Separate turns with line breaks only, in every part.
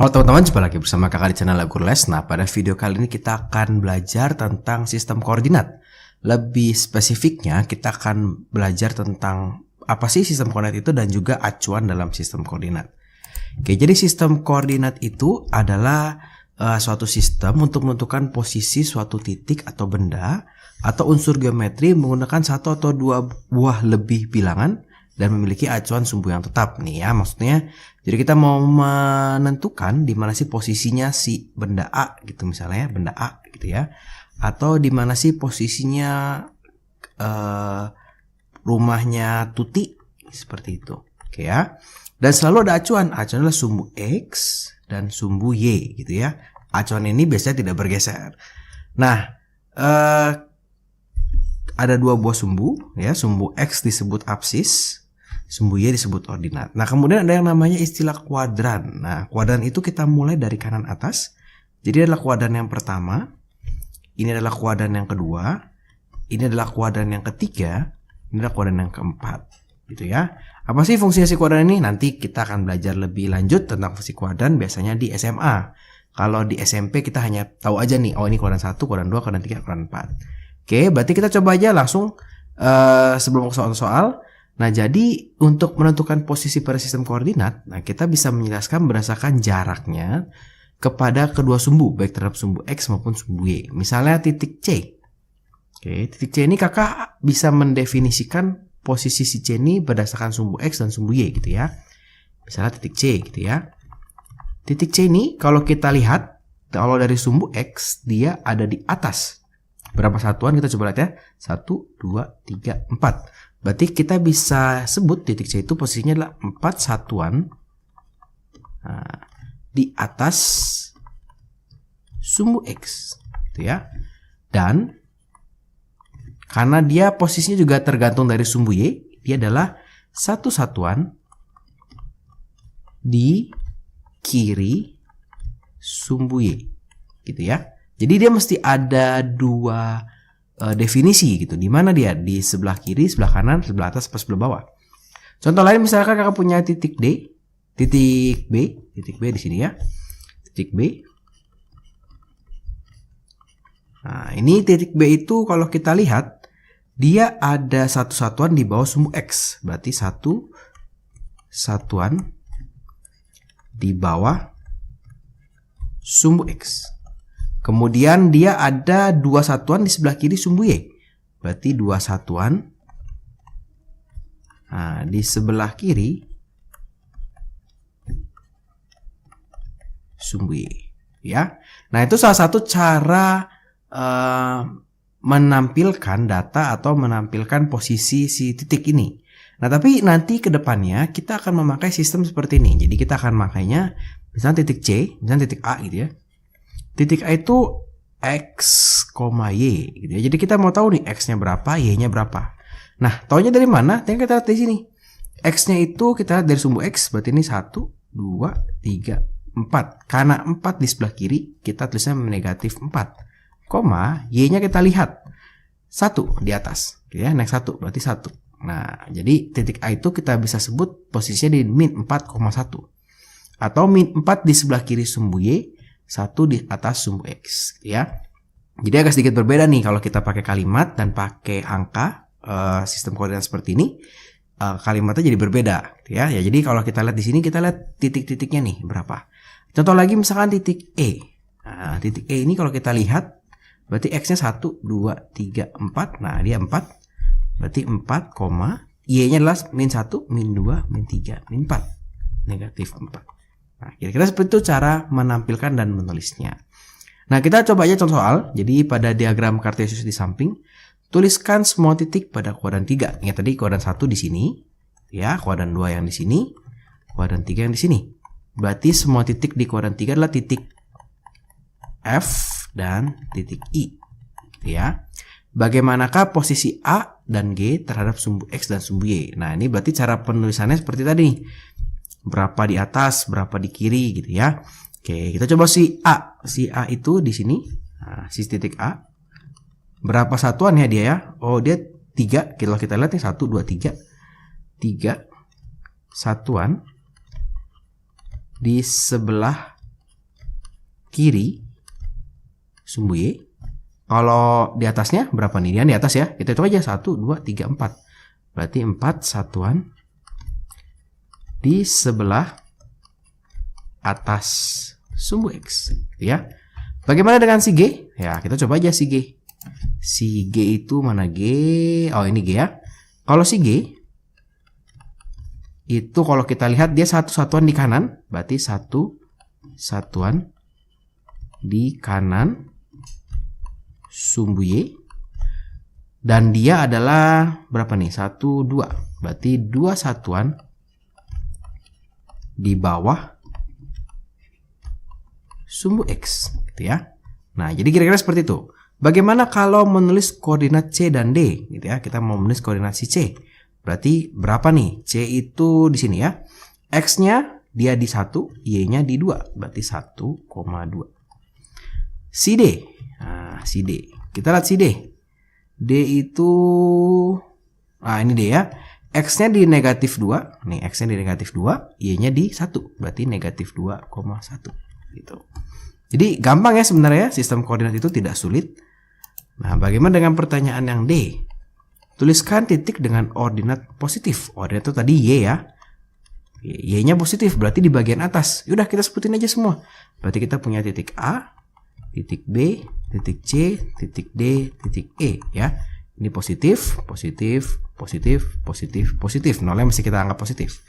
Halo teman-teman, jumpa lagi bersama kakak di channel Gurles. Nah, pada video kali ini kita akan belajar tentang sistem koordinat. Lebih spesifiknya, kita akan belajar tentang apa sih sistem koordinat itu dan juga acuan dalam sistem koordinat. Oke, jadi sistem koordinat itu adalah suatu sistem untuk menentukan posisi suatu titik atau benda atau unsur geometri menggunakan satu atau dua buah lebih bilangan dan memiliki acuan sumbu yang tetap nih ya, maksudnya jadi kita mau menentukan di mana sih posisinya si benda A gitu, misalnya benda A gitu ya, atau di mana sih posisinya rumahnya Tuti seperti itu. Oke ya. Dan selalu ada acuan adalah sumbu X dan sumbu Y gitu ya. Acuan ini biasanya tidak bergeser. Nah, ada dua buah sumbu ya, sumbu X disebut absis, sumbu Y disebut ordinat. Nah, kemudian ada yang namanya istilah kuadran. Nah, kuadran itu kita mulai dari kanan atas. Jadi adalah kuadran yang pertama, ini adalah kuadran yang kedua, ini adalah kuadran yang ketiga, ini adalah kuadran yang keempat. Gitu ya. Apa sih fungsi si kuadran ini? Nanti kita akan belajar lebih lanjut tentang fungsi kuadran biasanya di SMA. Kalau di SMP kita hanya tahu aja nih, oh ini kuadran 1, kuadran 2, kuadran 3, kuadran 4. Oke, berarti kita coba aja langsung sebelum ke soal-soal. Nah, jadi untuk menentukan posisi pada sistem koordinat, nah kita bisa menjelaskan berdasarkan jaraknya kepada kedua sumbu, baik terhadap sumbu X maupun sumbu Y. Misalnya titik C. Oke, titik C ini kakak bisa mendefinisikan posisi si C ini berdasarkan sumbu X dan sumbu Y gitu ya. Misalnya titik C gitu ya. Titik C ini kalau kita lihat, kalau dari sumbu X dia ada di atas. Berapa satuan kita coba lihat ya. 1, 2, 3, 4. Berarti kita bisa sebut titik C itu posisinya adalah 4 satuan di atas sumbu X gitu ya. Dan karena dia posisinya juga tergantung dari sumbu Y, dia adalah satu satuan di kiri sumbu Y gitu ya. Jadi dia mesti ada dua definisi gitu. Di mana dia? Di sebelah kiri, sebelah kanan, sebelah atas, sebelah bawah. Contoh lain misalkan kakak punya titik D, titik B di sini ya. Titik B. Nah, ini titik B itu kalau kita lihat dia ada satu satuan di bawah sumbu X. Berarti satu satuan di bawah sumbu X. Kemudian dia ada dua satuan di sebelah kiri sumbu Y. Berarti dua satuan di sebelah kiri sumbu Y. Ya. Nah, itu salah satu cara menampilkan data atau menampilkan posisi si titik ini. Nah, tapi nanti ke depannya kita akan memakai sistem seperti ini. Jadi kita akan makainya misalnya titik C, misalnya titik A gitu ya. Titik A itu X, Y gitu ya. Jadi kita mau tahu nih X-nya berapa, Y-nya berapa. Nah, taunya dari mana? Tinggal kita lihat di sini. X-nya itu kita lihat dari sumbu X, berarti ini 1, 2, 3, 4. Karena 4 di sebelah kiri, kita tulisnya negatif 4. Y-nya kita lihat 1 di atas. Gitu ya, naik 1, berarti 1. Nah, jadi titik A itu kita bisa sebut posisinya di min 4,1. Atau min 4 di sebelah kiri sumbu Y, 1 di atas sumbu X ya. Jadi agak sedikit berbeda nih kalau kita pakai kalimat dan pakai angka sistem koordinat seperti ini, kalimatnya jadi berbeda gitu ya. Ya, jadi kalau kita lihat di sini kita lihat titik-titiknya nih berapa. Contoh lagi misalkan titik E. Nah, titik E ini kalau kita lihat berarti X-nya 1, 2, 3, 4. Nah, dia 4. Berarti 4, Y-nya adalah min 1, min 2, min 3, min 4. Negatif 4. Nah, kira-kira seperti itu cara menampilkan dan menulisnya. Nah, kita coba aja contoh soal. Jadi pada diagram kartesius di samping, tuliskan semua titik pada kuadran 3. Ingat tadi kuadran 1 di sini, ya, kuadran 2 yang di sini, kuadran 3 yang di sini. Berarti semua titik di kuadran 3 adalah titik F dan titik I. Ya. Bagaimanakah posisi A dan G terhadap sumbu X dan sumbu Y? Nah, ini berarti cara penulisannya seperti tadi. Berapa di atas, berapa di kiri gitu ya. Oke, kita coba si A. Si A itu di sini. Nah, si titik A. Berapa satuan ya dia ya? Oh, dia 3. Kalau kita lihat nih 1, 2, 3. 3 satuan di sebelah kiri sumbu Y. Kalau di atasnya berapa nih? Dia di atas ya. Kita hitung aja 1, 2, 3, 4. Berarti 4 satuan di sebelah atas sumbu X. Ya. Bagaimana dengan si G? Ya, kita coba aja si G. Si G itu mana G? Oh, ini G ya. Kalau si G itu kalau kita lihat dia satu satuan di kanan. Berarti satu satuan di kanan sumbu Y. Dan dia adalah berapa nih? 1, 2. Berarti 2 satuan di bawah sumbu X, gitu ya. Nah, jadi kira-kira seperti itu. Bagaimana kalau menulis koordinat C dan D, gitu ya? Kita mau menulis koordinat si C. Berarti berapa nih? C itu di sini ya. X-nya dia di 1, Y-nya di 2. Berarti 1,2. Si D. Nah, si D. Kita lihat si D. D itu ini D ya. X-nya di negatif 2. Nih, X-nya di negatif 2, Y-nya di 1. Berarti negatif 2,1. Gitu. Jadi gampang ya sebenarnya, sistem koordinat itu tidak sulit. Nah, bagaimana dengan pertanyaan yang D? Tuliskan titik dengan ordinat positif. Ordinat itu tadi Y ya. Y-nya positif, berarti di bagian atas. Yaudah, kita sebutin aja semua. Berarti kita punya titik A, titik B, titik C, titik D, titik E ya. Ini positif, positif, positif, positif, positif. Nolnya mesti kita anggap positif.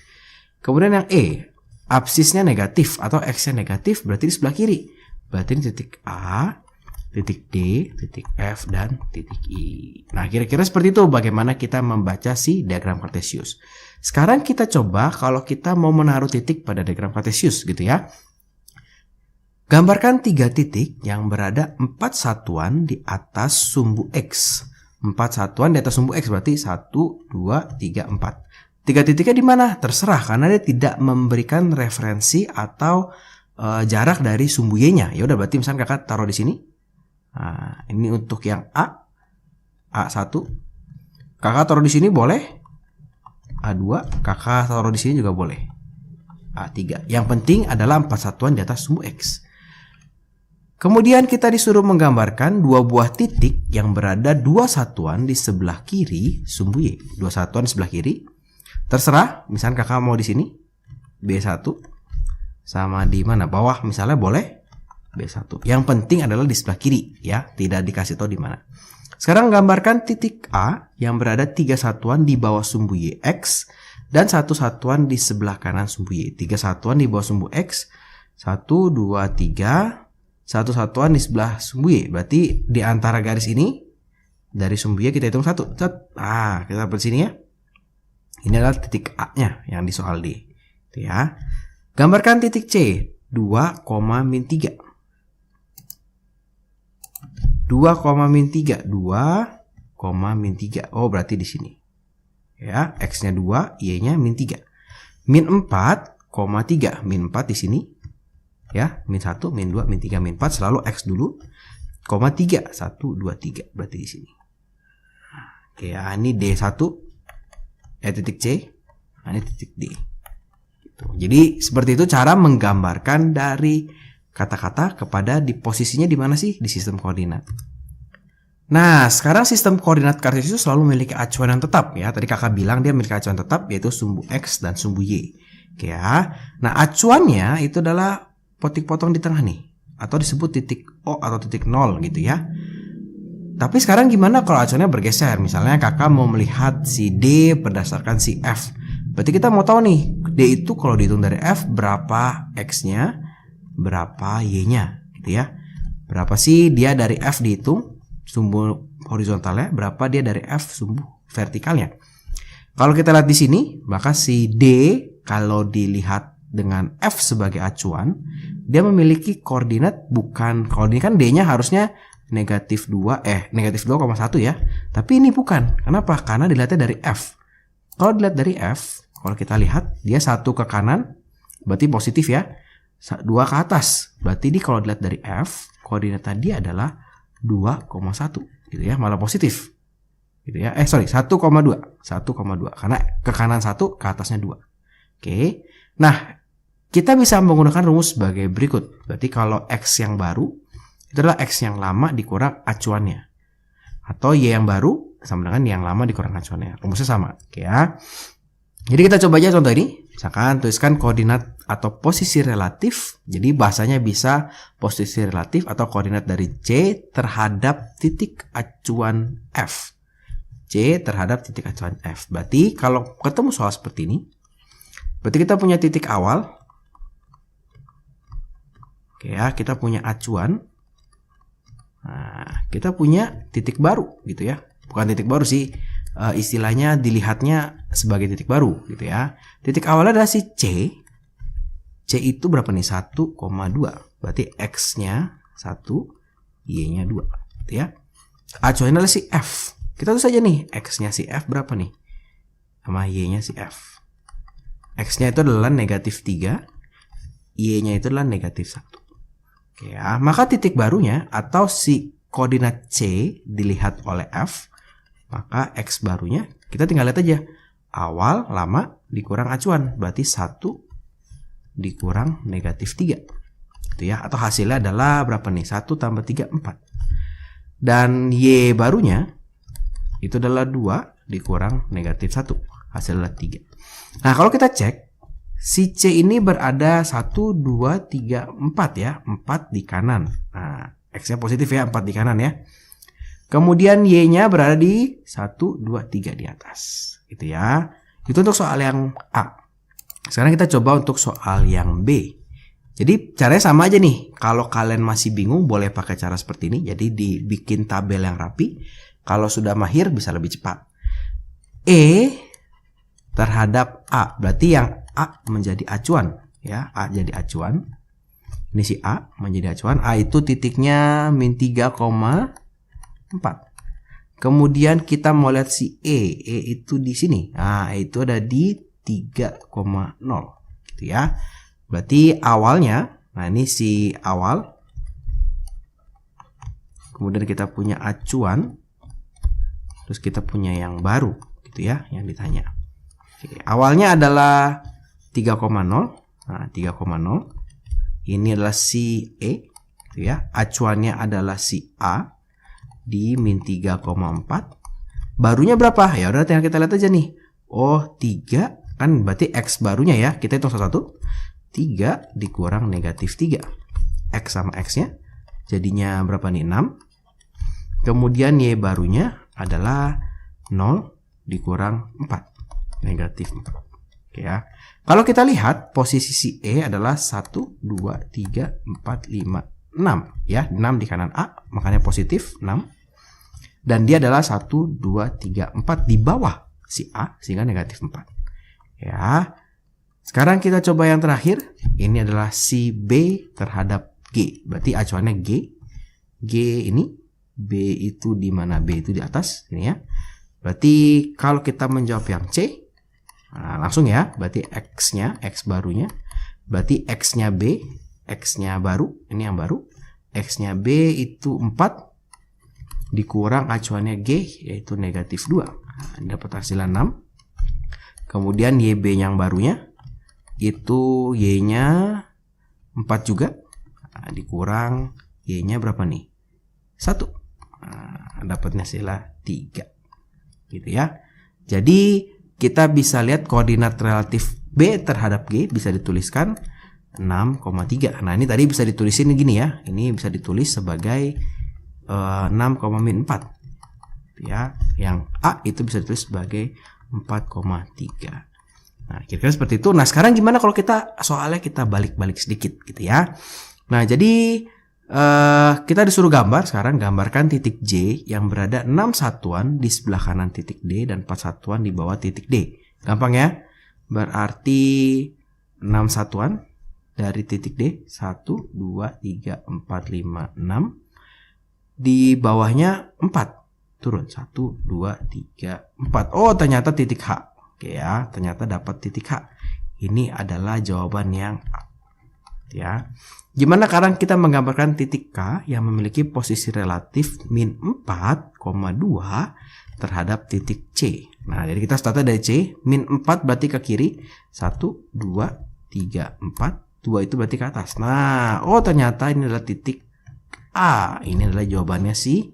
Kemudian yang E, absisnya negatif atau X-nya negatif, berarti di sebelah kiri. Berarti ini titik A, titik D, titik F, dan titik I. Nah, kira-kira seperti itu bagaimana kita membaca si diagram Cartesius. Sekarang kita coba kalau kita mau menaruh titik pada diagram Cartesius gitu ya. Gambarkan 3 titik yang berada 4 satuan di atas sumbu X. 4 satuan di atas sumbu X berarti 1, 2, 3, 4. 3 titiknya di mana? Terserah karena dia tidak memberikan referensi atau jarak dari sumbu Y-nya. Ya udah, berarti misalnya kakak taruh di sini. Nah, ini untuk yang A, A1. Kakak taruh di sini boleh. A2, kakak taruh di sini juga boleh. A3. Yang penting adalah 4 satuan di atas sumbu X. Kemudian kita disuruh menggambarkan 2 buah titik yang berada 2 satuan di sebelah kiri sumbu Y. 2 satuan di sebelah kiri. Terserah, misalnya kakak mau di sini B1 sama di mana? Bawah misalnya boleh B1. Yang penting adalah di sebelah kiri ya, tidak dikasih tahu di mana. Sekarang gambarkan titik A yang berada 3 satuan di bawah sumbu Y X dan 1 satuan di sebelah kanan sumbu Y. 3 satuan di bawah sumbu X, 1, 2, 3, 1 satuan di sebelah sumbu Y. Berarti di antara garis ini dari sumbu Y kita hitung 1. Nah, kita dapat sini ya. Ini adalah titik A-nya yang di soal D. Itu ya. Gambarkan titik C 2, min 3. 2, min 3. 2, min 3. Oh, berarti di sini. Ya, X-nya 2, Y-nya min 3. Min 4, 3. Min 4 di sini. Ya, min 1, min 2, min 3, min 4 selalu X dulu. 3. 1, 2, 3. Berarti di sini. Oke, ya, ini D1. Titik C. Nah, ini titik D. Gitu. Jadi seperti itu cara menggambarkan dari kata-kata kepada di posisinya di mana sih di sistem koordinat. Nah, sekarang sistem koordinat Cartesius selalu memiliki acuan yang tetap ya. Tadi kakak bilang dia memiliki acuan tetap yaitu sumbu X dan sumbu Y. Oke ya. Nah, acuannya itu adalah potik-potong di tengah nih atau disebut titik O atau titik 0 gitu ya. Tapi sekarang gimana kalau acuannya bergeser? Misalnya kakak mau melihat si D berdasarkan si F. Berarti kita mau tahu nih, D itu kalau dihitung dari F berapa X-nya, berapa Y-nya gitu ya. Berapa sih dia dari F dihitung sumbu horizontalnya, berapa dia dari F sumbu vertikalnya. Kalau kita lihat di sini, maka si D kalau dilihat dengan F sebagai acuan, dia memiliki koordinat bukan, kalau ini kan D-nya harusnya negatif 2,1 ya. Tapi ini bukan. Kenapa? Karena dilihatnya dari F. Kalau dilihat dari F, kalau kita lihat dia 1 ke kanan, berarti positif ya. 2 ke atas, berarti ini kalau dilihat dari F, koordinat tadi adalah 2,1 gitu ya, malah positif. Gitu ya. 1,2. 1,2 karena ke kanan 1, ke atasnya 2. Oke. Nah, kita bisa menggunakan rumus sebagai berikut. Berarti kalau X yang baru, itu adalah X yang lama dikurang acuannya. Atau Y yang baru sama dengan yang lama dikurang acuannya. Rumusnya sama. Oke ya. Jadi kita coba aja contoh ini. Misalkan tuliskan koordinat atau posisi relatif. Jadi bahasanya bisa posisi relatif atau koordinat dari C terhadap titik acuan F. C terhadap titik acuan F. Berarti kalau ketemu soal seperti ini, berarti kita punya titik awal. Oke ya, kita punya acuan. Nah, kita punya titik baru gitu ya. Bukan titik baru sih. Istilahnya dilihatnya sebagai titik baru gitu ya. Titik awalnya adalah si C. C itu berapa nih? 1,2. Berarti X-nya 1, Y-nya 2 gitu ya. Acuannya adalah si F. Kita tulis saja nih, X-nya si F berapa nih? Sama Y-nya si F. X-nya itu adalah negatif 3. Y-nya itu adalah negatif 1. Oke ya, maka titik barunya atau si koordinat C dilihat oleh F, maka X barunya kita tinggal lihat aja. Awal lama dikurang acuan, berarti 1 dikurang negatif 3. Gitu ya, atau hasilnya adalah berapa nih? 1 tambah 3, 4. Dan Y barunya itu adalah 2 dikurang negatif 1. Hasilnya 3. Nah, kalau kita cek, si C ini berada 1, 2, 3, 4 ya. 4 di kanan. Nah, X-nya positif ya, 4 di kanan ya. Kemudian Y-nya berada di 1, 2, 3 di atas. Gitu ya. Itu untuk soal yang A. Sekarang kita coba untuk soal yang B. Jadi caranya sama aja nih. Kalau kalian masih bingung boleh pakai cara seperti ini. Jadi dibikin tabel yang rapi. Kalau sudah mahir bisa lebih cepat. E terhadap A. Berarti yang A menjadi acuan. Ya, A jadi acuan. Ini si A menjadi acuan. A itu titiknya min 3,4. Kemudian kita mau lihat si E. E itu di sini. Nah, E itu ada di 3,0 gitu ya. Berarti awalnya, nah ini si awal. Kemudian kita punya acuan. Terus kita punya yang baru gitu ya, yang ditanya. Oke, awalnya adalah 3,0. Nah, 3,0. Ini adalah si E gitu ya. Acuannya adalah si A di min 3,4. Barunya berapa? Ya udah tinggal kita lihat aja nih. Oh, 3 kan berarti X barunya ya. Kita hitung satu-satu. 3 dikurang negatif 3. X sama X-nya jadinya berapa nih? 6. Kemudian Y barunya adalah 0 dikurang 4. Negatif 4. Oke ya. Kalau kita lihat posisi si E adalah 1, 2, 3, 4, 5, 6 ya. 6 di kanan A, makanya positif 6. Dan dia adalah 1, 2, 3, 4 di bawah si A sehingga negatif 4. Ya. Sekarang kita coba yang terakhir. Ini adalah si B terhadap G. Berarti acuannya G. G ini, B itu di mana? B itu di atas ini ya. Berarti kalau kita menjawab yang C, nah, langsung ya. Berarti X-nya, X barunya. Berarti X-nya B, X-nya baru, ini yang baru. X-nya B itu 4 dikurang acuannya G yaitu negatif 2. Nah, dapat hasilnya 6. Kemudian YB yang barunya itu Y-nya 4 juga. Nah, dikurang Y-nya berapa nih? 1. Nah, dapatnya hasilnya 3. Gitu ya. Jadi kita bisa lihat koordinat relatif B terhadap G bisa dituliskan 6,3. Nah, ini tadi bisa ditulisin gini ya. Ini bisa ditulis sebagai 6,4 ya. Yang A itu bisa ditulis sebagai 4,3. Nah, kira-kira seperti itu. Nah, sekarang gimana kalau kita soalnya kita balik-balik sedikit gitu ya. Nah, jadi kita disuruh gambar sekarang, gambarkan titik J yang berada 6 satuan di sebelah kanan titik D dan 4 satuan di bawah titik D. Gampang ya? Berarti 6 satuan dari titik D, 1, 2, 3, 4, 5, 6. Di bawahnya 4. Turun 1, 2, 3, 4. Oh, ternyata titik H. Oke ya, ternyata dapat titik H. Ini adalah jawaban yang A. Ya. Gimana sekarang kita menggambarkan titik K yang memiliki posisi relatif min 4,2 terhadap titik C. Nah, jadi kita startnya dari C, min 4 berarti ke kiri. 1, 2, 3, 4, 2 itu berarti ke atas. Nah, oh ternyata ini adalah titik A. Ini adalah jawabannya si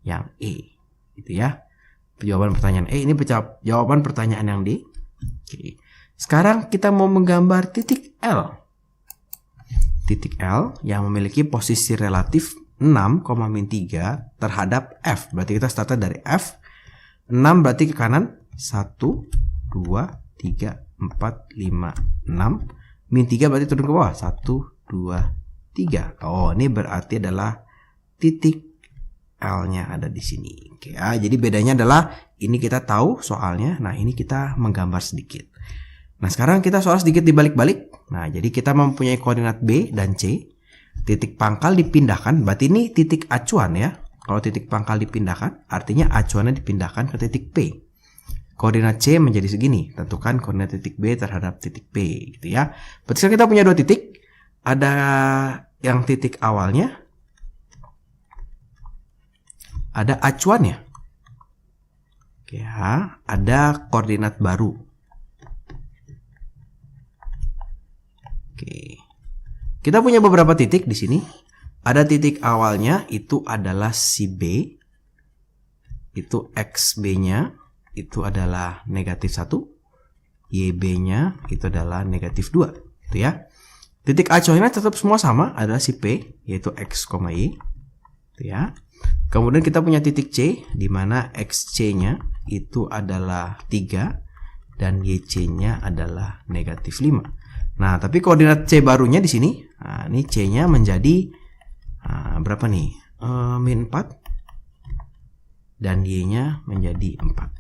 yang E. Gitu ya. Jawaban pertanyaan E, ini jawaban pertanyaan yang D. Oke. Sekarang kita mau menggambar titik L. Titik L yang memiliki posisi relatif 6, min 3 terhadap F. Berarti kita startnya dari F. 6 berarti ke kanan. 1, 2, 3, 4, 5, 6. Min 3 berarti turun ke bawah. 1, 2, 3. Oh, ini berarti adalah titik L-nya ada di sini. Oke, ya, jadi bedanya adalah ini kita tahu soalnya. Nah, ini kita menggambar sedikit. Nah, sekarang kita soal sedikit dibalik-balik. Nah, jadi kita mempunyai koordinat B dan C. Titik pangkal dipindahkan. Berarti ini titik acuan ya. Kalau titik pangkal dipindahkan, artinya acuannya dipindahkan ke titik P. Koordinat C menjadi segini. Tentukan koordinat titik B terhadap titik P. Gitu ya. Berarti sekarang kita punya dua titik. Ada yang titik awalnya. Ada acuannya. Oke ya. Ada koordinat baru. Oke. Kita punya beberapa titik di sini. Ada titik awalnya itu adalah si B. Itu XB-nya itu adalah negatif 1. YB-nya itu adalah negatif 2. Itu ya. Titik acuannya tetap semua sama, adalah si P yaitu X, Y. Itu ya. Kemudian kita punya titik C di mana XC-nya itu adalah 3 dan YC-nya adalah negatif 5. Nah, tapi koordinat C barunya di sini, nah, ini C-nya menjadi berapa nih? Min 4 dan Y-nya menjadi 4.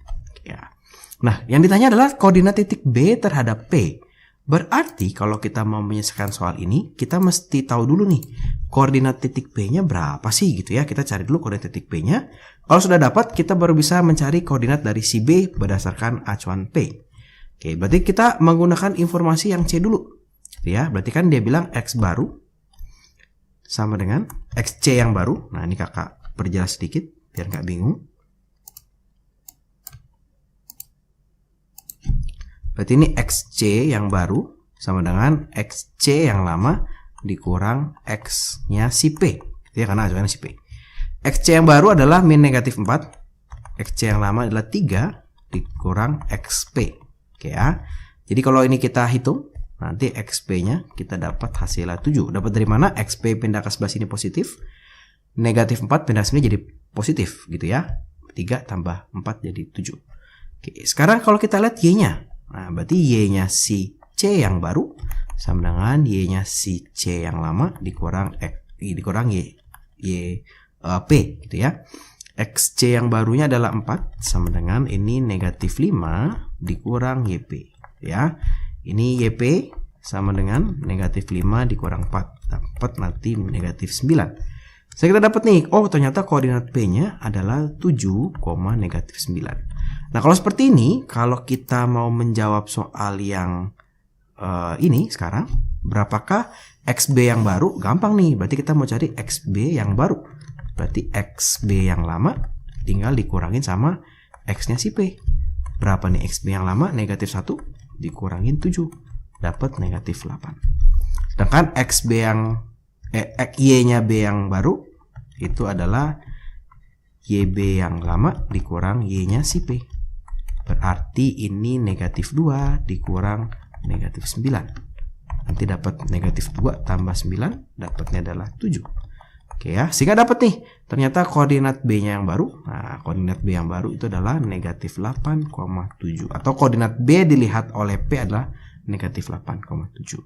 Ya. Nah, yang ditanya adalah koordinat titik B terhadap P. Berarti kalau kita mau menyelesaikan soal ini, kita mesti tahu dulu nih, koordinat titik P-nya berapa sih gitu ya. Kita cari dulu koordinat titik P-nya. Kalau sudah dapat, kita baru bisa mencari koordinat dari si B berdasarkan acuan P. Oke, berarti kita menggunakan informasi yang C dulu. Ya, berarti kan dia bilang X baru sama dengan XC yang baru. Nah, ini kakak perjelas sedikit biar nggak bingung. Berarti ini XC yang baru sama dengan XC yang lama dikurang X-nya si P. Gitu ya, karena acuannya si P. XC yang baru adalah min negatif 4. XC yang lama adalah 3 dikurang XP. Oke ya. Jadi kalau ini kita hitung, nanti XP-nya kita dapat hasilnya 7. Dapat dari mana? XP pindah ke sebelah sini positif. Negatif 4 pindah ke sini jadi positif gitu ya. 3 tambah 4 jadi 7. Oke, sekarang kalau kita lihat Y-nya. Nah, berarti Y-nya si C yang baru sama dengan Y-nya si C yang lama dikurang P gitu ya. XC yang barunya adalah 4 sama dengan ini negatif 5 dikurang YP ya. Ini YP sama dengan negatif 5 dikurang 4. Dapat nanti negatif 9. Saya kita dapat nih, oh ternyata koordinat P-nya adalah 7, negatif 9. Nah kalau seperti ini, kalau kita mau menjawab soal yang ini sekarang, berapakah XB yang baru? Gampang nih, berarti kita mau cari XB yang baru. Berarti XB yang lama tinggal dikurangin sama X-nya si P. Berapa nih XB yang lama? Negatif 1 dikurangin 7. Dapat negatif 8. Sedangkan XB yang Y-nya B yang baru itu adalah YB yang lama dikurang Y-nya si P. Berarti ini negatif 2 dikurang negatif 9. Nanti dapat negatif 2 tambah 9, dapatnya adalah 7. Oke ya, sehingga dapat nih, ternyata koordinat B-nya yang baru. Nah, koordinat B yang baru itu adalah negatif 8,7. Atau koordinat B dilihat oleh P adalah negatif 8,7.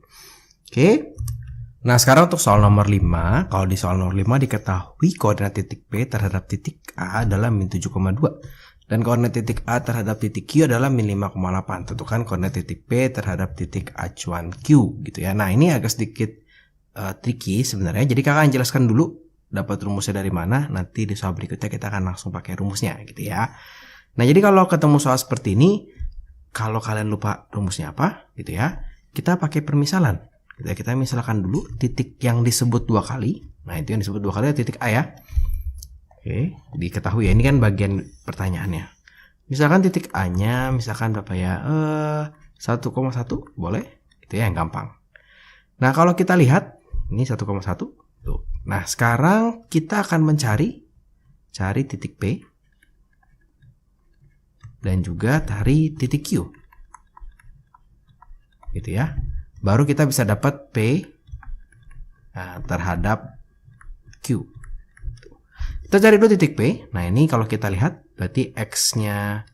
Oke. Nah, sekarang untuk soal nomor 5. Kalau di soal nomor 5 diketahui koordinat titik P terhadap titik A adalah min 7,2. Dan koordinat titik A terhadap titik Q adalah min 5,8. Tentukan koordinat titik P terhadap titik acuan Q gitu ya. Nah, ini agak sedikit tricky sebenarnya. Jadi kakak jelaskan dulu dapat rumusnya dari mana. Nanti di soal berikutnya kita akan langsung pakai rumusnya gitu ya. Nah, jadi kalau ketemu soal seperti ini, kalau kalian lupa rumusnya apa gitu ya, kita pakai permisalan. Kita misalkan dulu titik yang disebut 2 kali. Nah, itu yang disebut 2 kali titik A ya. Oke, diketahui ya, ini kan bagian pertanyaannya. Misalkan titik A-nya misalkan berapa ya? 1,1 boleh gitu Itu ya yang gampang. Nah, kalau kita lihat ini 1,1 tuh. Nah, sekarang kita akan cari titik P dan juga cari titik Q. Gitu ya. Baru kita bisa dapat P terhadap Q. Kita cari dulu titik P. Nah, ini kalau kita lihat berarti X-nya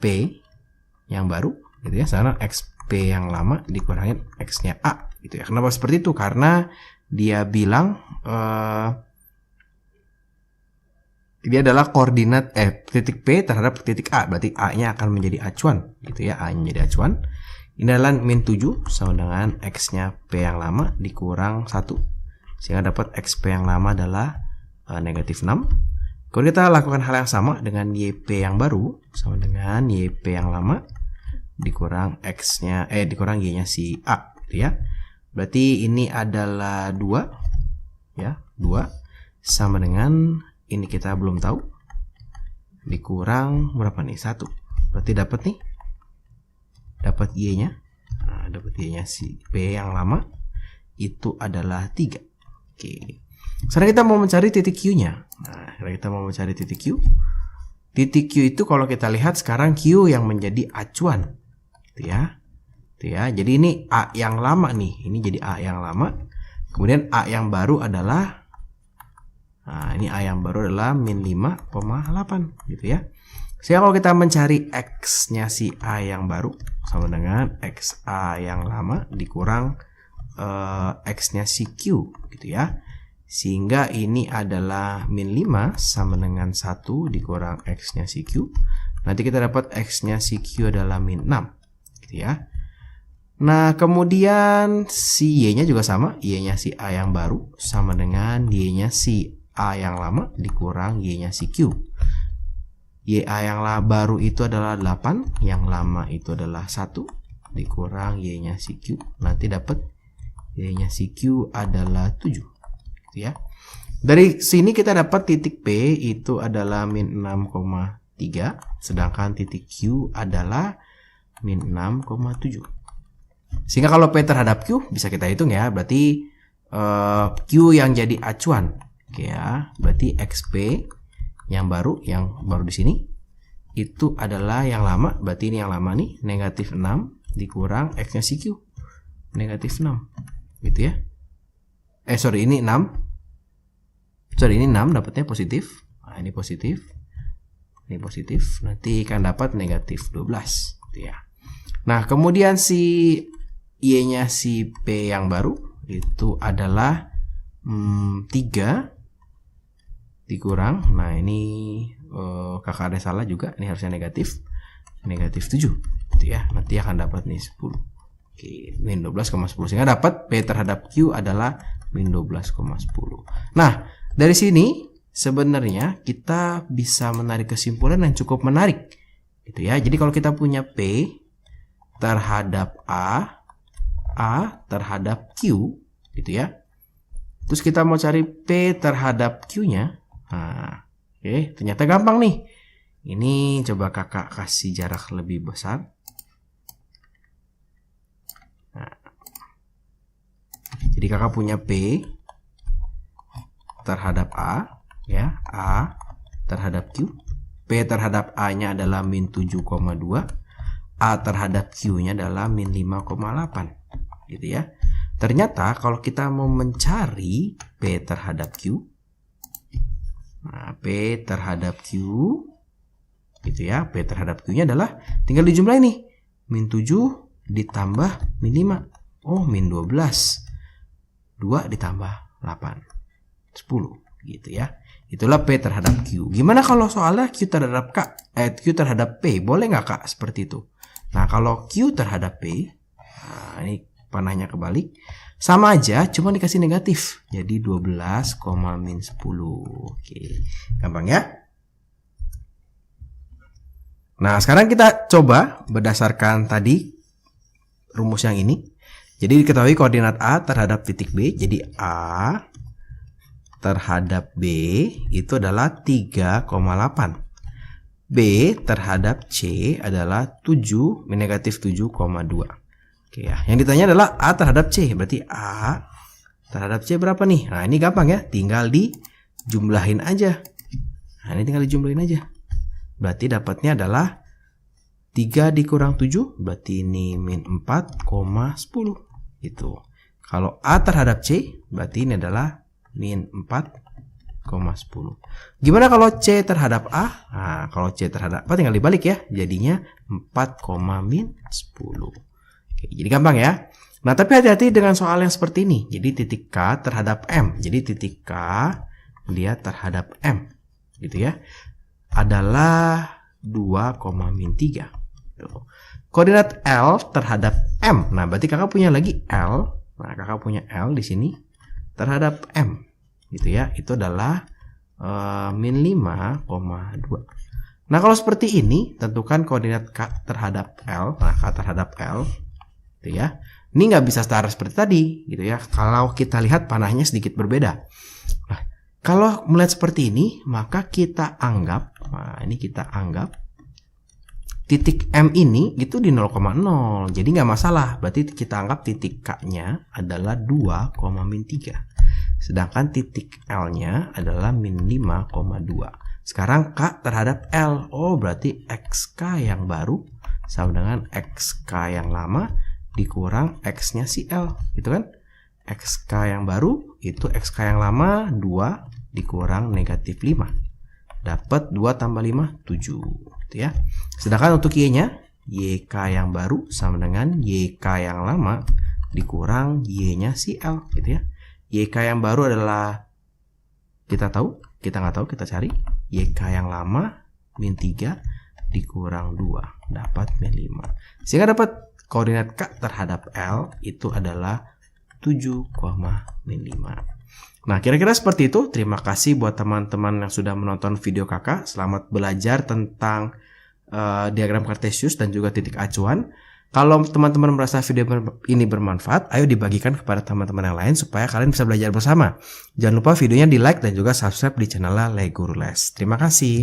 P yang baru gitu ya. Sekarang XP yang lama dikurangin X-nya A gitu ya. Kenapa seperti itu? Karena dia bilang ini adalah koordinat titik P terhadap titik A. Berarti A-nya akan menjadi acuan gitu ya. A-nya menjadi acuan. Ini adalah min 7 sama dengan X-nya P yang lama dikurang 1. Sehingga dapat XP yang lama adalah negatif 6. Kemudian kita lakukan hal yang sama dengan YP yang baru sama dengan YP yang lama dikurang X-nya dikurang Y-nya si A gitu ya. Berarti ini adalah 2 ya, 2 sama dengan ini kita belum tahu dikurang berapa nih? 1. Berarti dapat Y-nya. Nah, dapat Y-nya si P yang lama itu adalah 3. Oke. Sekarang kita mau mencari titik Q-nya. Nah, kita mau mencari titik Q. Titik Q itu kalau kita lihat sekarang Q yang menjadi acuan. Gitu ya. Gitu ya. Jadi ini A yang lama nih. Ini jadi A yang lama. Kemudian A yang baru adalah ini A yang baru adalah min 5,8 gitu ya. Sehingga kalau kita mencari X-nya si A yang baru sama dengan XA yang lama dikurang X-nya si Q gitu ya. Sehingga ini adalah min 5 sama dengan 1 dikurang X-nya si Q. Nanti kita dapat X-nya si Q adalah min 6. Gitu ya. Nah, kemudian si Y-nya juga sama. Y-nya si A yang baru sama dengan Y-nya si A yang lama dikurang Y-nya si Q. YA yang baru itu adalah 8. Yang lama itu adalah 1 dikurang Y-nya si Q. Nanti dapat Y-nya si Q adalah 7. Ya. Dari sini kita dapat titik P itu adalah min 6,3 sedangkan titik Q adalah min 6,7. Sehingga kalau P terhadap Q bisa kita hitung ya, berarti Q yang jadi acuan. Oke ya, berarti XP yang baru di sini itu adalah yang lama, berarti ini yang lama nih negatif 6 dikurang X-nya si Q negatif 6 gitu ya. Ini 6. Ini 6 dapatnya positif. Nah, ini positif. Ini positif. Nanti akan dapat negatif 12 gitu ya. Nah, kemudian si Y-nya si P yang baru itu adalah 3 dikurang. Nah, ini kakak ada salah juga. Ini harusnya negatif 7 gitu ya. Nanti akan dapat nih 10. Oke, min 12,10 sehingga dapat P terhadap Q adalah min 12,10. Nah, dari sini sebenarnya kita bisa menarik kesimpulan yang cukup menarik gitu ya. Jadi kalau kita punya P terhadap A terhadap Q gitu ya. Terus kita mau cari P terhadap Q-nya. Nah, oke, ternyata gampang nih. Ini coba kakak kasih jarak lebih besar. Jadi kakak punya P terhadap A ya, A terhadap Q. P terhadap A-nya adalah min 7,2. A terhadap Q-nya adalah min 5,8 gitu ya. Ternyata kalau kita mau mencari P terhadap Q, nah, P terhadap Q gitu ya, P terhadap Q-nya adalah tinggal dijumlahin nih. Min 7 ditambah min 5. Oh, min 12. 2 ditambah 8. 10 gitu ya. Itulah P terhadap Q. Gimana kalau soalnya Q terhadap Q terhadap P? Boleh nggak Kak seperti itu? Nah, kalau Q terhadap P, nah ini panahnya kebalik. Sama aja, cuma dikasih negatif. Jadi 12, min 10. Oke, gampang ya? Nah, sekarang kita coba berdasarkan tadi rumus yang ini. Jadi diketahui koordinat A terhadap titik B. Jadi A terhadap B itu adalah 3,8. B terhadap C adalah 7, negatif 7,2. Oke ya, yang ditanya adalah A terhadap C. Berarti A terhadap C berapa nih? Nah, ini gampang ya, tinggal dijumlahin aja. Nah, ini tinggal dijumlahin aja. Berarti dapatnya adalah 3 dikurang 7, berarti ini min 4,10. Gitu. Kalau A terhadap C, berarti ini adalah min 4,10. Gimana kalau C terhadap A? Nah, kalau C terhadap A tinggal dibalik ya. Jadinya 4,-10. Oke, jadi gampang ya. Nah, tapi hati-hati dengan soal yang seperti ini. Jadi titik K terhadap M. Jadi titik K dia terhadap M. Gitu ya. Adalah 2,-3. Koordinat L terhadap M. Nah, berarti kakak punya lagi L. Nah, kakak punya L di sini terhadap M. Gitu ya. Itu adalah min 5,2. Nah, kalau seperti ini, tentukan koordinat K terhadap L. Nah, K terhadap L. Gitu ya. Ini nggak bisa setara seperti tadi. Gitu ya. Kalau kita lihat panahnya sedikit berbeda. Nah, kalau melihat seperti ini, maka kita anggap, nah ini kita anggap titik M ini itu di 0,0. Jadi nggak masalah. Berarti kita anggap titik K-nya adalah 2,-3. Sedangkan titik L-nya adalah min 5,2. Sekarang K terhadap L. Oh, berarti XK yang baru sama dengan XK yang lama dikurang X-nya si L. Gitu kan? XK yang baru itu XK yang lama 2 dikurang negatif 5. Dapat 2 tambah 5, 7. Gitu ya. Sedangkan untuk Y-nya, YK yang baru sama dengan YK yang lama dikurang Y-nya si L. Gitu ya. YK yang baru adalah kita tahu, kita nggak tahu, kita cari. YK yang lama min 3 dikurang 2 dapat min 5. Sehingga dapat koordinat K terhadap L itu adalah 7,-5. Nah, kira-kira seperti itu. Terima kasih buat teman-teman yang sudah menonton video kakak. Selamat belajar tentang diagram kartesius dan juga titik acuan. Kalau teman-teman merasa video ini bermanfaat, ayo dibagikan kepada teman-teman yang lain supaya kalian bisa belajar bersama. Jangan lupa videonya di like dan juga subscribe di channel Le Guru Les. Terima kasih.